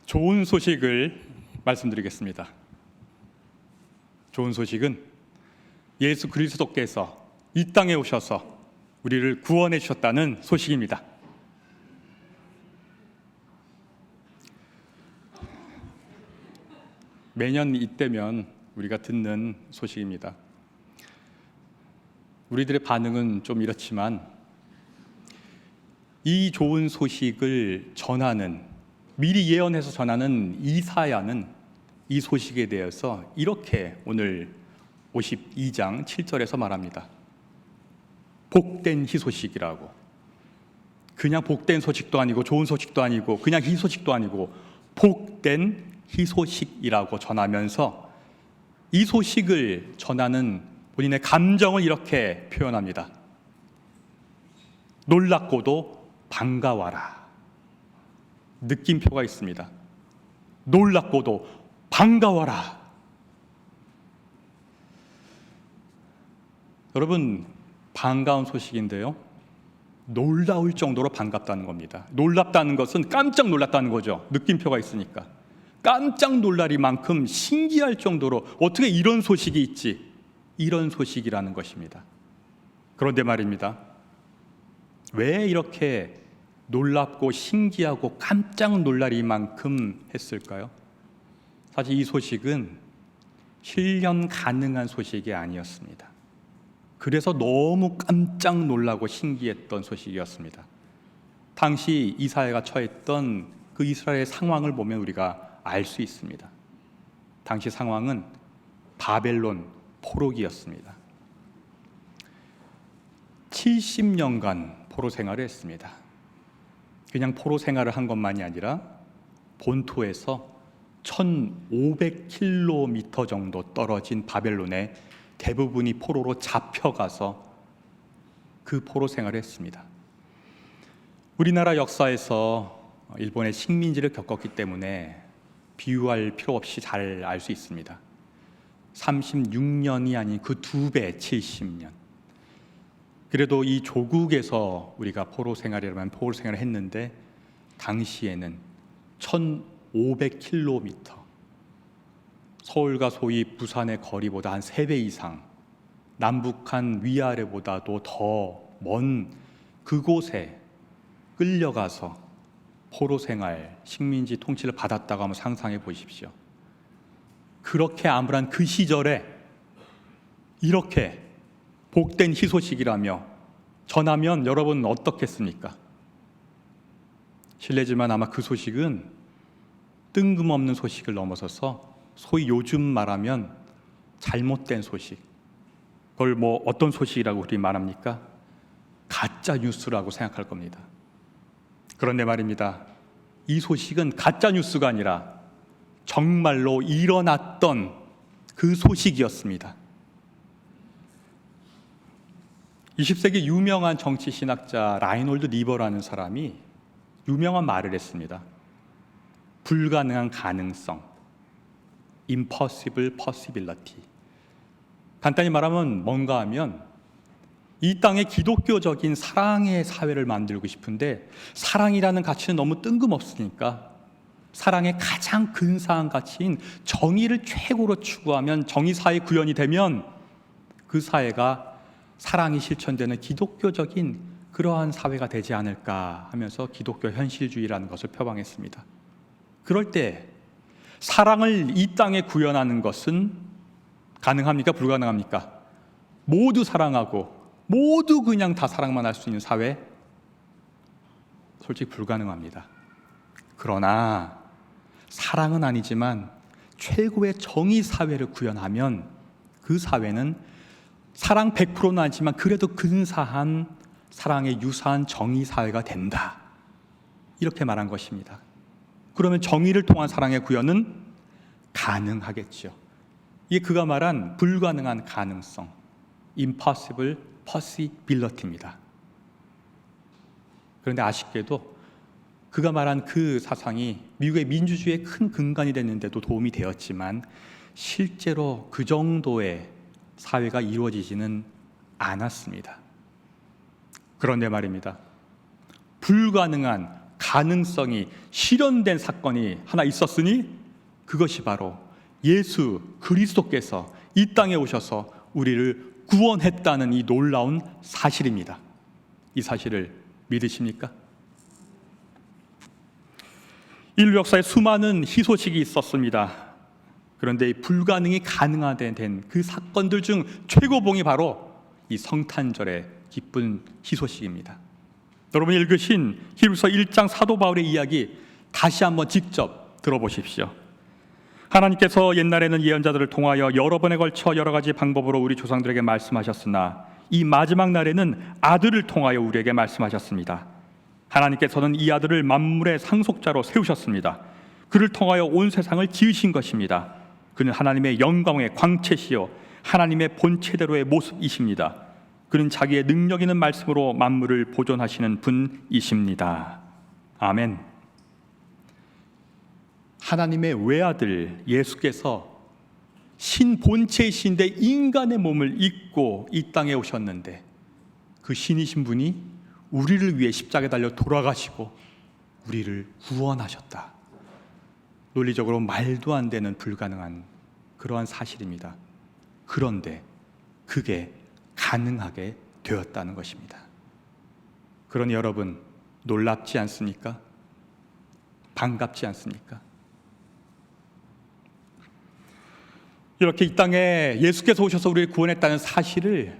좋은 소식을 말씀드리겠습니다. 좋은 소식은 예수 그리스도께서 이 땅에 오셔서 우리를 구원해 주셨다는 소식입니다. 매년 이때면 우리가 듣는 소식입니다. 우리들의 반응은 좀 이렇지만 이 좋은 소식을 전하는, 미리 예언해서 전하는 이사야는 이 소식에 대해서 이렇게 오늘 52장 7절에서 말합니다. 복된 희소식이라고. 그냥 복된 소식도 아니고 좋은 소식도 아니고 그냥 희소식도 아니고 복된 희소식이라고 전하면서 이 소식을 전하는 본인의 감정을 이렇게 표현합니다. 놀랍고도 반가워라. 느낌표가 있습니다. 놀랍고도 반가워라. 여러분, 반가운 소식인데요, 놀라울 정도로 반갑다는 겁니다. 놀랍다는 것은 깜짝 놀랐다는 거죠. 느낌표가 있으니까 깜짝 놀라리만큼 신기할 정도로 어떻게 이런 소식이 있지, 이런 소식이라는 것입니다. 그런데 말입니다, 왜 이렇게 놀랍고 신기하고 깜짝 놀라리만큼 했을까요? 사실 이 소식은 실현 가능한 소식이 아니었습니다. 그래서 너무 깜짝 놀라고 신기했던 소식이었습니다. 당시 이사야가 처했던 그 이스라엘의 상황을 보면 우리가 알 수 있습니다. 당시 상황은 바벨론 포로기였습니다. 70년간 포로 생활을 했습니다. 그냥 포로 생활을 한 것만이 아니라 본토에서 1500km 정도 떨어진 바벨론에 대부분이 포로로 잡혀가서 그 포로 생활을 했습니다. 우리나라 역사에서 일본의 식민지를 겪었기 때문에 비유할 필요 없이 잘 알 수 있습니다. 36년이 아닌 그 2배 70년. 그래도 이 조국에서 우리가 포로 생활이라면 포로 생활을 했는데 당시에는 1500km, 서울과 소위 부산의 거리보다 한 3배 이상, 남북한 위아래보다도 더 먼 그곳에 끌려가서 포로 생활, 식민지 통치를 받았다고 한번 상상해 보십시오. 그렇게 암울한 그 시절에 이렇게 복된 희소식이라며 전하면 여러분 어떻겠습니까? 실례지만 아마 그 소식은 뜬금없는 소식을 넘어서서 소위 요즘 말하면 잘못된 소식, 그걸 뭐 어떤 소식이라고 우리 말합니까? 가짜 뉴스라고 생각할 겁니다. 그런데 말입니다, 이 소식은 가짜 뉴스가 아니라 정말로 일어났던 그 소식이었습니다. 20세기 유명한 정치 신학자 라이놀드 리버라는 사람이 유명한 말을 했습니다. 불가능한 가능성, impossible possibility. 간단히 말하면 뭔가 하면 이 땅에 기독교적인 사랑의 사회를 만들고 싶은데 사랑이라는 가치는 너무 뜬금없으니까 사랑의 가장 근사한 가치인 정의를 최고로 추구하면 정의 사회 구현이 되면 그 사회가 사랑이 실천되는 기독교적인 그러한 사회가 되지 않을까 하면서 기독교 현실주의라는 것을 표방했습니다. 그럴 때 사랑을 이 땅에 구현하는 것은 가능합니까? 불가능합니까? 모두 사랑하고 모두 그냥 다 사랑만 할 수 있는 사회? 솔직히 불가능합니다. 그러나 사랑은 아니지만 최고의 정의 사회를 구현하면 그 사회는 사랑 100%는 아니지만 그래도 근사한 사랑에 유사한 정의 사회가 된다. 이렇게 말한 것입니다. 그러면 정의를 통한 사랑의 구현은 가능하겠죠. 이게 그가 말한 불가능한 가능성, impossible possibility입니다. 그런데 아쉽게도 그가 말한 그 사상이 미국의 민주주의의 큰 근간이 됐는데도 도움이 되었지만 실제로 그 정도의 사회가 이루어지지는 않았습니다. 그런데 말입니다, 불가능한 가능성이 실현된 사건이 하나 있었으니 그것이 바로 예수 그리스도께서 이 땅에 오셔서 우리를 구원했다는 이 놀라운 사실입니다. 이 사실을 믿으십니까? 인류 역사에 수많은 희소식이 있었습니다. 그런데 이 불가능이 가능화된 그 사건들 중 최고봉이 바로 이 성탄절의 기쁜 희소식입니다. 여러분이 읽으신 히브리서 1장 사도 바울의 이야기 다시 한번 직접 들어보십시오. 하나님께서 옛날에는 예언자들을 통하여 여러 번에 걸쳐 여러 가지 방법으로 우리 조상들에게 말씀하셨으나 이 마지막 날에는 아들을 통하여 우리에게 말씀하셨습니다. 하나님께서는 이 아들을 만물의 상속자로 세우셨습니다. 그를 통하여 온 세상을 지으신 것입니다. 그는 하나님의 영광의 광채시요 하나님의 본체대로의 모습이십니다. 그는 자기의 능력 있는 말씀으로 만물을 보존하시는 분이십니다. 아멘. 하나님의 외아들 예수께서 신본체이신데 인간의 몸을 입고 이 땅에 오셨는데 그 신이신 분이 우리를 위해 십자가에 달려 돌아가시고 우리를 구원하셨다. 논리적으로 말도 안 되는 불가능한 그러한 사실입니다. 그런데 그게 가능하게 되었다는 것입니다. 그러니 여러분 놀랍지 않습니까? 반갑지 않습니까? 이렇게 이 땅에 예수께서 오셔서 우리를 구원했다는 사실을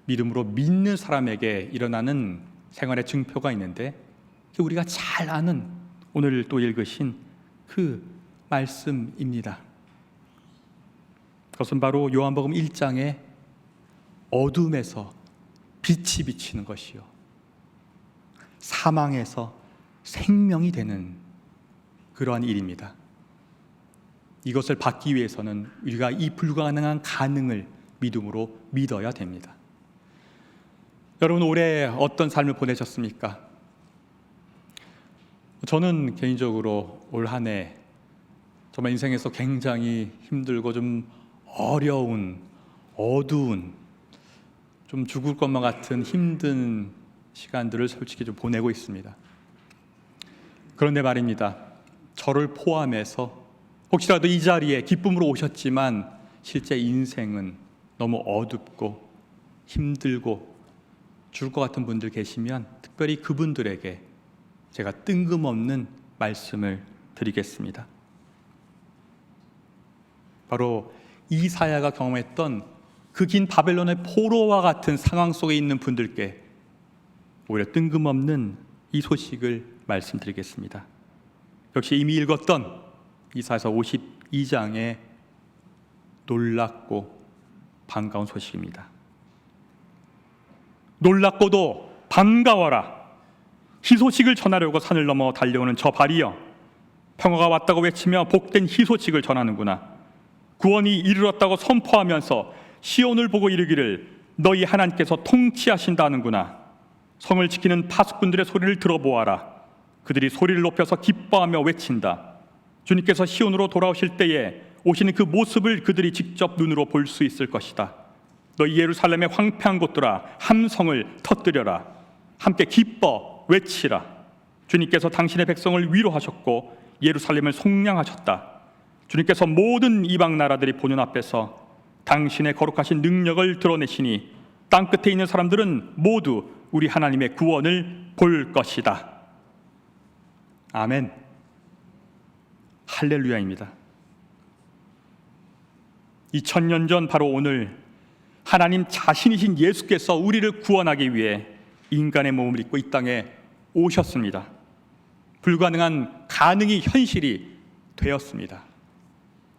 믿음으로 믿는 사람에게 일어나는 생활의 증표가 있는데 우리가 잘 아는 오늘 또 읽으신 그 말씀입니다. 그것은 바로 요한복음 1장에 어둠에서 빛이 비치는 것이요 사망에서 생명이 되는 그러한 일입니다. 이것을 받기 위해서는 우리가 이 불가능한 가능을 믿음으로 믿어야 됩니다. 여러분 올해 어떤 삶을 보내셨습니까? 저는 개인적으로 올 한 해 정말 인생에서 굉장히 힘들고 좀 어려운, 어두운, 좀 죽을 것만 같은 힘든 시간들을 솔직히 좀 보내고 있습니다. 그런데 말입니다. 저를 포함해서 혹시라도 이 자리에 기쁨으로 오셨지만 실제 인생은 너무 어둡고 힘들고 죽을 것 같은 분들 계시면 특별히 그분들에게 제가 뜬금없는 말씀을 드리겠습니다. 바로 이사야가 경험했던 그 긴 바벨론의 포로와 같은 상황 속에 있는 분들께 오히려 뜬금없는 이 소식을 말씀드리겠습니다. 역시 이미 읽었던 이사야서 52장의 놀랍고 반가운 소식입니다. 놀랍고도 반가워라. 희소식을 전하려고 산을 넘어 달려오는 저 발이여, 평화가 왔다고 외치며 복된 희소식을 전하는구나. 구원이 이르렀다고 선포하면서 시온을 보고 이르기를 너희 하나님께서 통치하신다는구나. 성을 지키는 파수꾼들의 소리를 들어보아라. 그들이 소리를 높여서 기뻐하며 외친다. 주님께서 시온으로 돌아오실 때에 오시는 그 모습을 그들이 직접 눈으로 볼 수 있을 것이다. 너희 예루살렘의 황폐한 곳들아, 함성을 터뜨려라. 함께 기뻐 외치라. 주님께서 당신의 백성을 위로하셨고 예루살렘을 속량하셨다. 주님께서 모든 이방 나라들이 보는 앞에서 당신의 거룩하신 능력을 드러내시니 땅끝에 있는 사람들은 모두 우리 하나님의 구원을 볼 것이다. 아멘. 할렐루야입니다. 2000년 전 바로 오늘 하나님 자신이신 예수께서 우리를 구원하기 위해 인간의 몸을 입고 이 땅에 오셨습니다. 불가능한 가능이 현실이 되었습니다.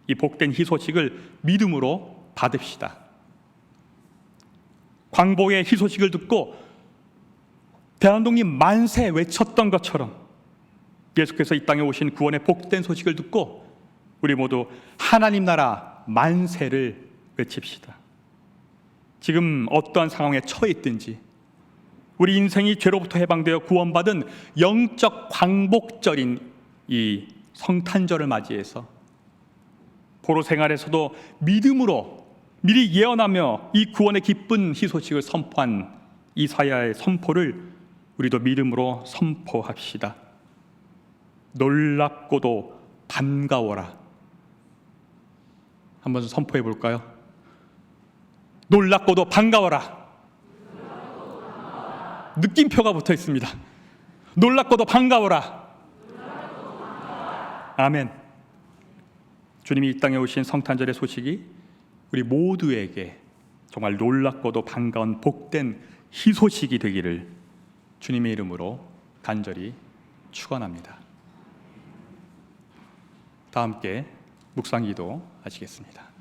이 복된 희소식을 믿음으로 받읍시다. 광복의 희소식을 듣고 대한독립 만세 외쳤던 것처럼 예수께서 이 땅에 오신 구원의 복된 소식을 듣고 우리 모두 하나님 나라 만세를 외칩시다. 지금 어떠한 상황에 처해 있든지 우리 인생이 죄로부터 해방되어 구원받은 영적 광복절인 이 성탄절을 맞이해서 포로 생활에서도 믿음으로 미리 예언하며 이 구원의 기쁜 희소식을 선포한 이사야의 선포를 우리도 믿음으로 선포합시다. 놀랍고도 반가워라. 한번 선포해 볼까요? 놀랍고도 반가워라. 느낌표가 붙어 있습니다. 놀랍고도 반가워라. 아멘. 주님이 이 땅에 오신 성탄절의 소식이 우리 모두에게 정말 놀랍고도 반가운 복된 희소식이 되기를 주님의 이름으로 간절히 축원합니다. 다 함께 묵상기도 하시겠습니다.